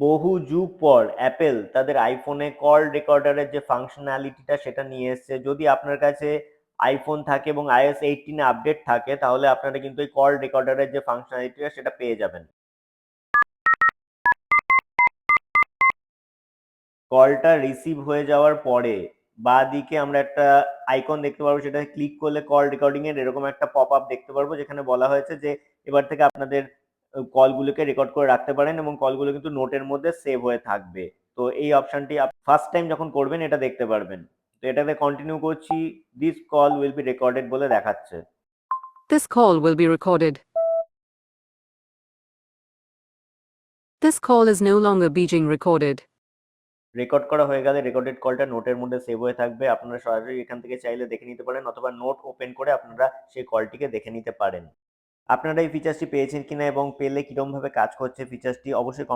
বহু যুগ পর অ্যাপেল তাদের আইফোনে কল রেকর্ডারের যে ফাংশনালিটিটা সেটা নিয়ে এসেছে। যদি আপনার কাছে আইফোন থাকে এবং iOS 18 আপডেট থাকে তাহলে আপনারা কিন্তু এই কল রেকর্ডারের যে ফাংশনালিটিটা সেটা পেয়ে যাবেন। কলটা রিসিভ হয়ে যাওয়ার পরে বাঁ দিকে আমরা একটা আইকন দেখতে পারবো, সেটা ক্লিক করলে কল রেকর্ডিং এর এরকম একটা পপ আপ দেখতে পারবো, যেখানে বলা হয়েছে যে এবার থেকে আপনাদের কলগুলোকে রেকর্ড করে রাখতে পারেন এবং কলগুলো কিন্তু নোটের মধ্যে সেভ হয়ে থাকবে। তো এই অপশনটি ফার্স্ট টাইম যখন করবেন এটা দেখতে পারবেন। তো এটাতে কন্টিনিউ করছি, this call will be recorded বলে দেখাচ্ছে। This call will be recorded. This call is no longer being recorded. Record করা হয়ে গেলে রেকর্ডেড কলটা নোটের মধ্যে সেভ হয়ে থাকবে। আপনারা সরাসরি এখান থেকে চাইলে দেখে নিতে পারেন অথবা নোট ওপেন করে আপনারা সেই কলটিকে দেখে নিতে পারেন। আপনারা এই ফিচারটি পেয়েছেন কিনা এবং পেলে কিরকম ভাবে কাজ করছে ফিচারটি অবশ্যই কমেন্ট